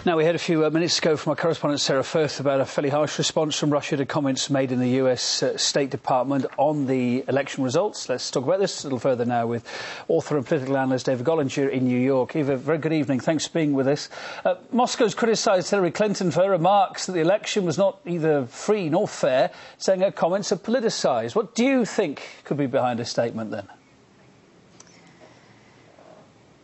Now, we had a few minutes ago from our correspondent Sarah Firth about a fairly harsh response from Russia to comments made in the US State Department on the election results. Let's talk about this a little further now with author and political analyst Eva Golinger in New York. Eva, very good evening. Thanks for being with us. Moscow's criticised Hillary Clinton for her remarks that the election was not either free nor fair, saying her comments are politicised. What do you think could be behind her statement then?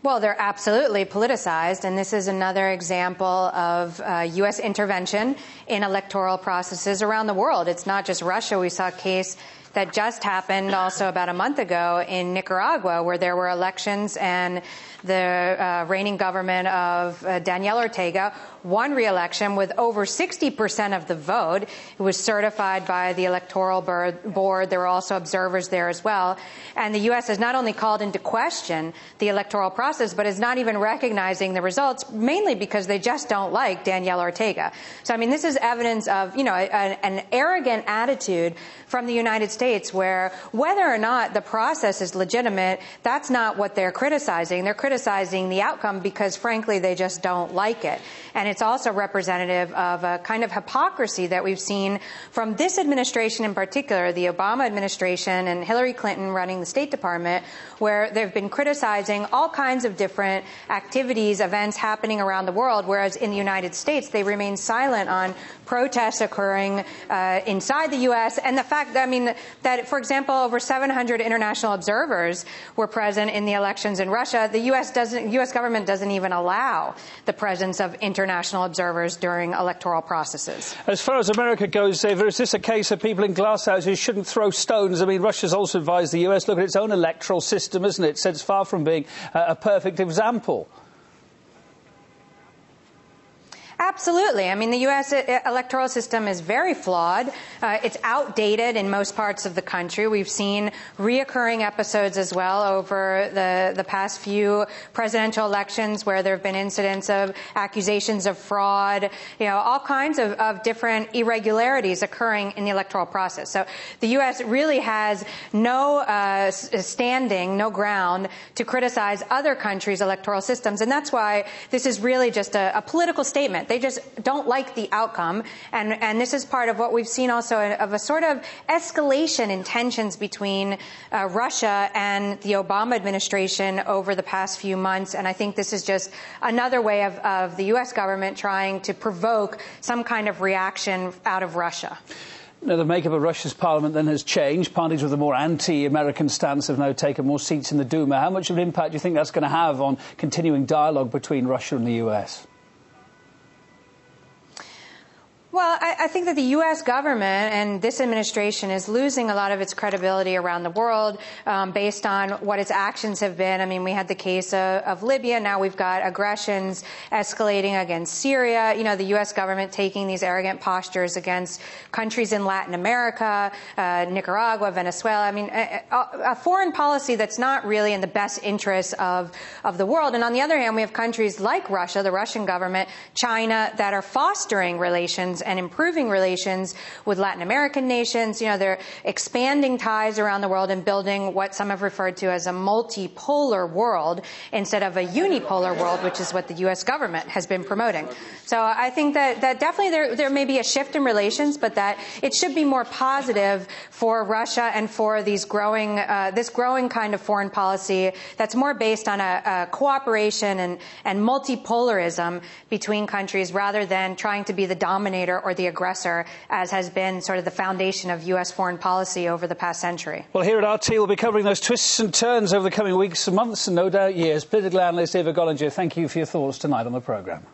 Well, they're absolutely politicized, and this is another example of U.S. intervention in electoral processes around the world. It's not just Russia. We saw a case that just happened also about a month ago in Nicaragua, where there were elections and the reigning government of Daniel Ortega won re-election with over 60% of the vote. It was certified by the electoral board. There were also observers there as well. And the U.S. has not only called into question the electoral process, but is not even recognizing the results, mainly because they just don't like Daniel Ortega. So, I mean, this is evidence of, an arrogant attitude from the United States, where whether or not the process is legitimate, that's not what they're criticizing. They're criticizing the outcome because, frankly, they just don't like it. And it's also representative of a kind of hypocrisy that we've seen from this administration in particular, the Obama administration and Hillary Clinton running the State Department, where they've been criticizing all kinds of different activities, events happening around the world, whereas in the United States, they remain silent on protests occurring inside the U.S. and the fact that, for example, over 700 international observers were present in the elections in Russia. The U.S. government doesn't even allow the presence of international observers during electoral processes. As far as America goes, Eva, is this a case of people in glass houses shouldn't throw stones? I mean, Russia's also advised the U.S. look at its own electoral system, isn't it? So it's far from being a perfect example. Absolutely. I mean, the U.S. electoral system is very flawed. It's outdated in most parts of the country. We've seen reoccurring episodes as well over the past few presidential elections where there have been incidents of accusations of fraud, all kinds of different irregularities occurring in the electoral process. So the U.S. really has no standing, no ground to criticize other countries' electoral systems. And that's why this is really just a political statement. They just don't like the outcome. And this is part of what we've seen also of a sort of escalation in tensions between Russia and the Obama administration over the past few months. And I think this is just another way of the U.S. government trying to provoke some kind of reaction out of Russia. Now, the makeup of Russia's parliament then has changed. Parties with a more anti-American stance have now taken more seats in the Duma. How much of an impact do you think that's going to have on continuing dialogue between Russia and the U.S.? Well, I think that the U.S. government and this administration is losing a lot of its credibility around the world based on what its actions have been. I mean, we had the case of Libya. Now we've got aggressions escalating against Syria. The U.S. government taking these arrogant postures against countries in Latin America, Nicaragua, Venezuela. I mean, a foreign policy that's not really in the best interests of the world. And on the other hand, we have countries like Russia, the Russian government, China, that are fostering relations and improving relations with Latin American nations. They're expanding ties around the world and building what some have referred to as a multipolar world instead of a unipolar world, which is what the U.S. government has been promoting. So I think that definitely there may be a shift in relations, but that it should be more positive for Russia and for this growing kind of foreign policy that's more based on a cooperation and multipolarism between countries rather than trying to be the dominator or the aggressor, as has been sort of the foundation of U.S. foreign policy over the past century. Well, here at RT, we'll be covering those twists and turns over the coming weeks and months and no doubt years. Political analyst Eva Golinger, thank you for your thoughts tonight on the programme.